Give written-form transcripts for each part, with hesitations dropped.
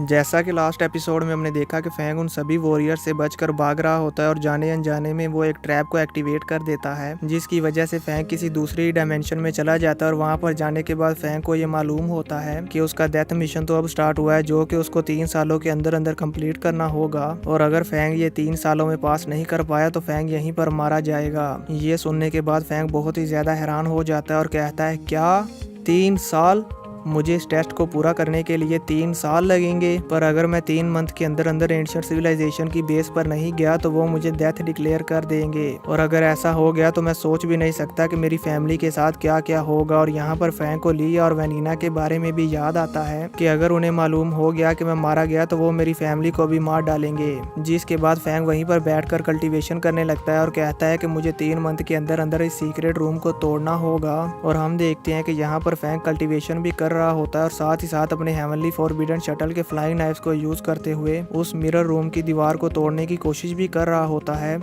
जैसा कि last episode में हमने देखा कि फैंग उन सभी वॉरियर से बचकर भाग रहा होता है और जाने अनजाने में वो एक ट्रैप को एक्टिवेट कर देता है, जिसकी वजह से फैंग किसी दूसरी डायमेंशन में चला जाता है। और वहां पर जाने के बाद फैंग को ये मालूम होता है कि उसका डेथ मिशन तो अब स्टार्ट हुआ है, जो कि उसको 3 सालों के अंदर अंदर कंप्लीट करना होगा। और अगर फैंग ये 3 सालों में पास नहीं कर पाया तो फैंग यहीं पर मारा जाएगा। ये सुनने के बाद फैंग बहुत ही ज्यादा हैरान हो जाता है और कहता है, क्या 3 साल? मुझे इस टेस्ट को पूरा करने के लिए 3 साल लगेंगे, पर अगर मैं 3 मंथ के अंदर अंदर एंशिएंट सिविलाइजेशन की बेस पर नहीं गया तो वो मुझे डेथ डिक्लेयर कर देंगे। और अगर ऐसा हो गया तो मैं सोच भी नहीं सकता कि मेरी फैमिली के साथ क्या क्या होगा। और यहाँ पर फैंग को लिया और वैनिना के बारे में भी याद आता है कि अगर उन्हें मालूम हो गया कि मैं मारा गया तो वो मेरी फैमिली को भी मार डालेंगे। जिसके बाद फैंग वहीं पर बैठकर कल्टीवेशन करने लगता है और कहता है कि मुझे 3 मंथ के अंदर अंदर इस सीक्रेट रूम को तोड़ना होगा। और हम देखते हैं कि यहाँ पर फैंग कल्टीवेशन भी कर रहा होता है और साथ ही साथ अपने हेवनली फॉरबिडन शटल के फ्लाइंग नाइफ्स को यूज करते हुए उस मिरर रूम की दीवार को तोड़ने की कोशिश भी कर रहा होता है।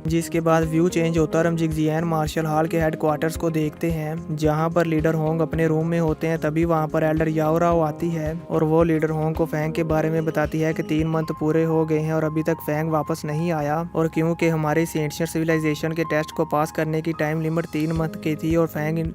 जिसके बाद व्यू चेंज होता है और हम जिगजियान मार्शल हॉल के हेडक्वार्टर्स को देखते हैं, जहां पर लीडर होंग अपने रूम में होते हैं। तभी वहां पर एल्डर याओ राओ आती है और वो लीडर होंग को फैंग के बारे में बताती है कि 3 मंथ पूरे हो गए हैं और अभी तक फैंग वापस नहीं आया। और क्योंकि हमारे एंशिएंट सिविलाइजेशन के टेस्ट को पास करने की टाइम लिमिट 3 मंथ की थी। और फैंग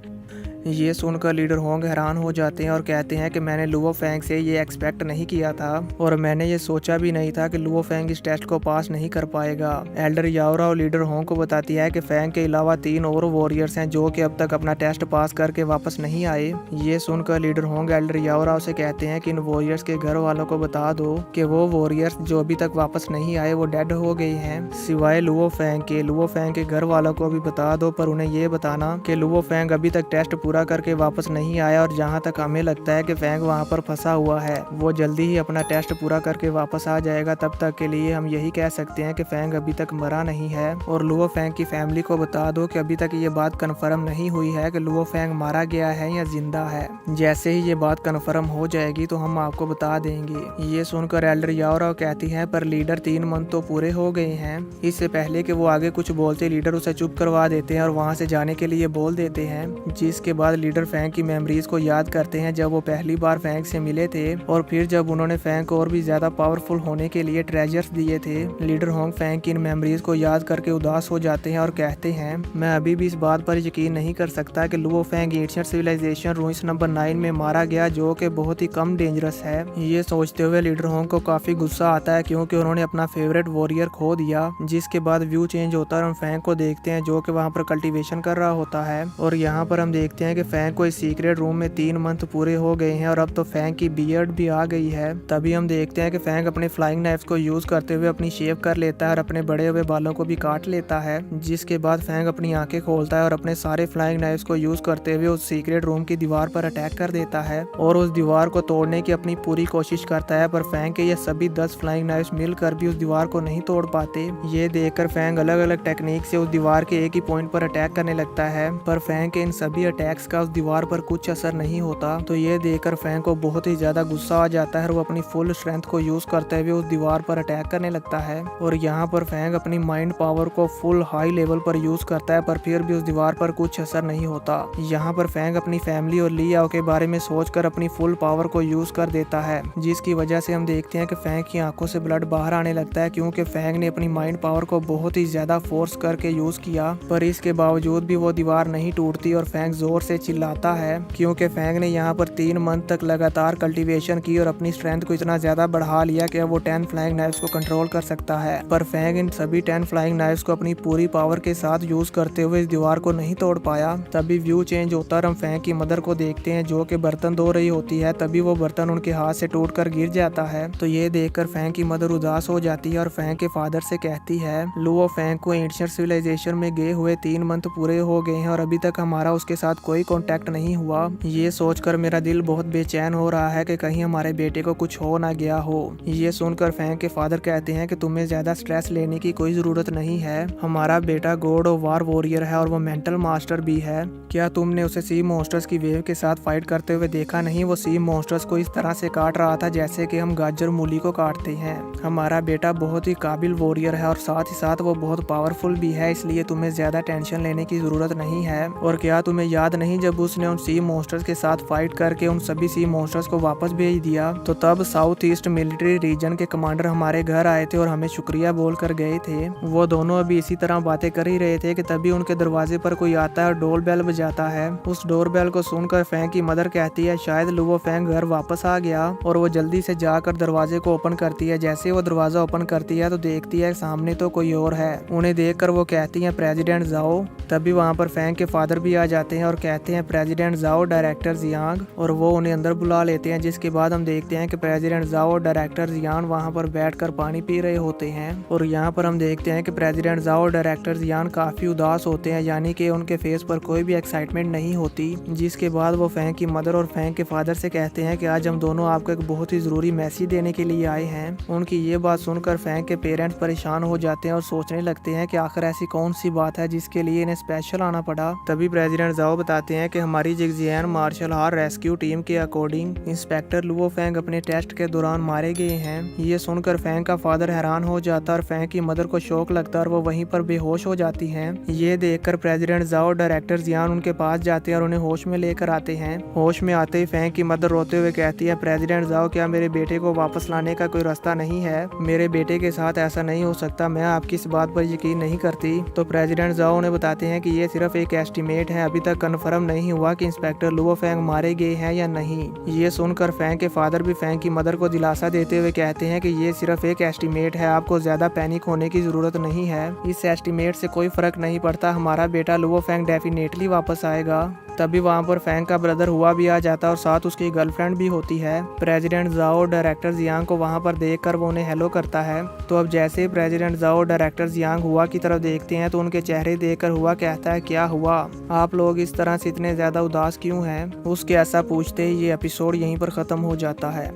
ये सुनकर लीडर होंग हैरान हो जाते हैं और कहते हैं कि मैंने लुओ फैंग से ये एक्सपेक्ट नहीं किया था और मैंने ये सोचा भी नहीं था कि लुओ फैंग इस टेस्ट को पास नहीं कर पाएगा। एल्डर याओरा और लीडर होंग को बताती है कि फैंग के अलावा 3 और वॉरियर्स हैं जो कि अब तक अपना टेस्ट पास करके वापस नहीं आए। ये सुनकर लीडर होंग एल्डर याओरा से कहते हैं कि इन वॉरियर्स के घर वालों को बता दो कि वो वॉरियर्स जो अभी तक वापस नहीं आए वो डेड हो गए हैं, सिवाय लुओ फैंग के। लुओ फैंग के घर वालों को भी बता दो, पर उन्हें ये बताना कि लुओ फैंग अभी तक टेस्ट पूरा करके वापस नहीं आया और जहां तक हमें लगता है कि फैंग वहां पर फंसा हुआ है, वो जल्दी ही अपना टेस्ट पूरा करके वापस आ जाएगा। तब तक के लिए हम यही कह सकते हैं कि फैंग अभी तक मरा नहीं है। और लुओ फैंग की फैमिली को बता दो कि अभी तक ये बात कंफर्म नहीं हुई है कि लुओ फैंग मारा गया है या जिंदा है। जैसे ही ये बात कंफर्म हो जाएगी तो हम आपको बता देंगे। ये सुनकर एल्डर याओरा कहती है, पर लीडर 3 मंथ तो पूरे हो गए हैं। इससे पहले कि वो आगे कुछ बोलते लीडर उसे चुप करवा देते हैं और वहां से जाने के लिए बोल देते हैं। जिसके बाद लीडर फैंग की मेमोरीज को याद करते हैं जब वो पहली बार फैंग से मिले थे और फिर जब उन्होंने फैंग को और भी ज्यादा पावरफुल होने के लिए ट्रेजर्स दिए थे। लीडर होंग फैंग की इन मेमोरीज को याद करके उदास हो जाते हैं और कहते हैं, मैं अभी भी इस बात पर यकीन नहीं कर सकता कि Luo Fang ancient civilization ruins number 9 में मारा गया, जो कि बहुत ही कम डेंजरस है। ये सोचते हुए लीडर होंग को काफी गुस्सा आता है क्योंकि उन्होंने अपना फेवरेट वॉरियर खो दिया। जिसके बाद व्यू चेंज होता है और हम फैंग को देखते हैं जो कि वहां पर कल्टीवेशन कर रहा होता है। और यहाँ पर हम देखते हैं कि फैंग को इस सीक्रेट रूम में 3 मंथ पूरे हो गए हैं और अब तो फैंग की बियर्ड भी आ गई है। तभी हम देखते हैं कि फैंग अपने फ्लाइंग नाइफ्स को यूज करते हुए अपनी शेव कर लेता है और अपने बड़े हुए बालों को भी काट लेता है। जिसके बाद फैंग अपनी आंखें खोलता है और अपने सारे फ्लाइंग नाइफ्स को यूज करते हुए उस सीक्रेट रूम की दीवार पर अटैक कर देता है और उस दीवार को तोड़ने की अपनी पूरी कोशिश करता है। पर फैंग के ये सभी 10 फ्लाइंग नाइफ्स मिलकर भी उस दीवार को नहीं तोड़ पाते। ये देखकर फैंग अलग अलग टेक्निक से उस दीवार के एक ही पॉइंट पर अटैक करने लगता है, पर फैंग के इन सभी अटैक्स का उस दीवार पर कुछ असर नहीं होता। तो ये देखकर फैंग को बहुत ही ज्यादा गुस्सा आ जाता है और वो अपनी फुल स्ट्रेंथ को यूज करते हुए उस दीवार पर अटैक करने लगता है। और यहाँ पर फैंग अपनी माइंड पावर को फुल हाई लेवल पर यूज करता है, पर फिर भी उस दीवार पर कुछ असर नहीं होता। यहाँ पर फैंग अपनी फैमिली और ली याओ के बारे में सोचकर अपनी फुल पावर को यूज कर देता है, जिसकी वजह से हम देखते हैं कि फैंग की आंखों से ब्लड बाहर आने लगता है क्योंकि फैंग ने अपनी माइंड पावर को बहुत ही ज्यादा फोर्स करके यूज किया। पर इसके बावजूद भी वो दीवार नहीं टूटती और फैंग जोर से चिल्लाता है क्योंकि फैंग ने यहाँ पर 3 मंथ तक लगातार कल्टीवेशन की और अपनी स्ट्रेंथ को इतना ज्यादा बढ़ा लिया कि अब वो 10 फ्लाइंग नाइफ्स को कंट्रोल कर सकता है। पर फैंग इन सभी 10 फ्लाइंग नाइफ्स को अपनी पूरी पावर के साथ यूज करते हुए इस दीवार को नहीं तोड़ पाया। तभी व्यू चेंज होता है और हम फैंग की मदर को देखते हैं जो कि बर्तन धो रही होती है। तभी वो बर्तन उनके हाथ से टूटकर गिर जाता है। तो ये देखकर फैंग की मदर उदास हो जाती है और फैंग के फादर से कहती है, लुओ फैंग को एंशिएंट सिविलाइजेशन में गए हुए 3 मंथ पूरे हो गए हैं और अभी तक हमारा उसके साथ कोई कांटेक्ट नहीं हुआ। ये सोचकर मेरा दिल बहुत बेचैन हो रहा है कि कहीं हमारे बेटे को कुछ हो ना गया हो। ये सुनकर फैंग के फादर कहते हैं कि तुम्हें ज्यादा स्ट्रेस लेने की कोई जरूरत नहीं है, हमारा बेटा गॉड ऑफ वार वॉरियर है और वो मेंटल मास्टर भी है। क्या तुमने उसे सी मॉन्स्टर्स की वेव के साथ फाइट करते हुए देखा नहीं? वो सी मॉन्स्टर्स को इस तरह से काट रहा था जैसे कि हम गाजर मूली को काटते हैं। हमारा बेटा बहुत ही काबिल वॉरियर है और साथ ही साथ वो बहुत पावरफुल भी है, इसलिए तुम्हें ज्यादा टेंशन लेने की जरूरत नहीं है। और क्या तुम्हें याद नहीं, जब उसने उन सी मॉन्स्टर्स के साथ फाइट करके उन सभी सी मॉन्स्टर्स को वापस भेज दिया तो तब साउथ ईस्ट मिलिट्री रीजन के कमांडर हमारे घर आए थे और हमें शुक्रिया बोलकर गए थे। वो दोनों अभी इसी तरह बातें कर ही रहे थे कि तभी उनके दरवाजे पर कोई आता है और डोर बेल बजाता है। उस डोर बेल को सुनकर फैंग की मदर कहती है शायद लुओ फैंग घर वापस आ गया, और वो जल्दी से जाकर दरवाजे को ओपन करती है। जैसे वो दरवाजा ओपन करती है तो देखती है सामने तो कोई और है। उन्हें देखकर वो कहती है प्रेसिडेंट जाओ। तभी वहाँ पर फैंग के फादर भी आ जाते हैं और कहते हैं प्रेसिडेंट जाओ डायरेक्टर जियांग, और वो उन्हें अंदर बुला लेते हैं। जिसके बाद हम देखते हैं कि प्रेसिडेंट जाओ और डायरेक्टर जियान वहाँ पर बैठकर पानी पी रहे होते हैं। और यहाँ पर हम देखते हैं कि प्रेसिडेंट जाओ और डायरेक्टर जियान काफी उदास होते हैं, यानी कि उनके फेस पर कोई भी एक्साइटमेंट नहीं होती। जिसके बाद वो फैंग की मदर और फैंग के फादर से कहते हैं कि आज हम दोनों आपको एक बहुत ही जरूरी मैसेज देने के लिए आए हैं। उनकी ये बात सुनकर फैंग के पेरेंट्स परेशान हो जाते हैं और सोचने लगते हैं कि आखिर ऐसी कौन सी बात है जिसके लिए इन्हें स्पेशल आना पड़ा। तभी प्रेसिडेंट जाओ बताते हैं कि हमारी जिगजियान मार्शल आर्ट रेस्क्यू टीम के अकॉर्डिंग इंस्पेक्टर लुओ फैंग अपने टेस्ट के दौरान मारे गए हैं। ये सुनकर फैंग का फादर हैरान हो जाता और फैंग की मदर को शौक लगता और वो वहीं पर बेहोश हो जाती हैं। ये देखकर प्रेसिडेंट जाओ डायरेक्टर जियान उनके पास जाते हैं और उन्हें होश में लेकर आते हैं। होश में आते ही फैंग की मदर रोते हुए कहती है प्रेसिडेंट जाओ क्या मेरे बेटे को वापस लाने का कोई रास्ता नहीं है? मेरे बेटे के साथ ऐसा नहीं हो सकता, मैं आपकी इस बात पर यकीन नहीं करती। तो प्रेसिडेंट जाओ उन्हें बताते हैं कि ये सिर्फ एक एस्टीमेट है, अभी तक कंफर्म नहीं हुआ कि इंस्पेक्टर लुओ फैंग मारे गए हैं या नहीं। ये सुनकर फैंग के फादर भी फैंग की मदर को दिलासा देते हुए कहते हैं कि ये सिर्फ एक एस्टीमेट है, आपको ज्यादा पैनिक होने की जरूरत नहीं है। इस एस्टीमेट से कोई फर्क नहीं पड़ता, हमारा बेटा लुओ फैंग डेफिनेटली वापस आएगा। तभी वहाँ पर फैंग का ब्रदर हुआ भी आ जाता और साथ उसकी गर्लफ्रेंड भी होती है। प्रेसिडेंट जाओ डायरेक्टर जियांग को वहाँ पर देखकर वो उन्हें हेलो करता है। तो अब जैसे ही प्रेसिडेंट जाओ डायरेक्टर जियांग हुआ की तरफ देखते हैं तो उनके चेहरे देखकर हुआ कहता है क्या हुआ, आप लोग इस तरह से इतने ज्यादा उदास क्यों हैं? उसके ऐसा पूछते ही ये एपिसोड यहीं पर खत्म हो जाता है।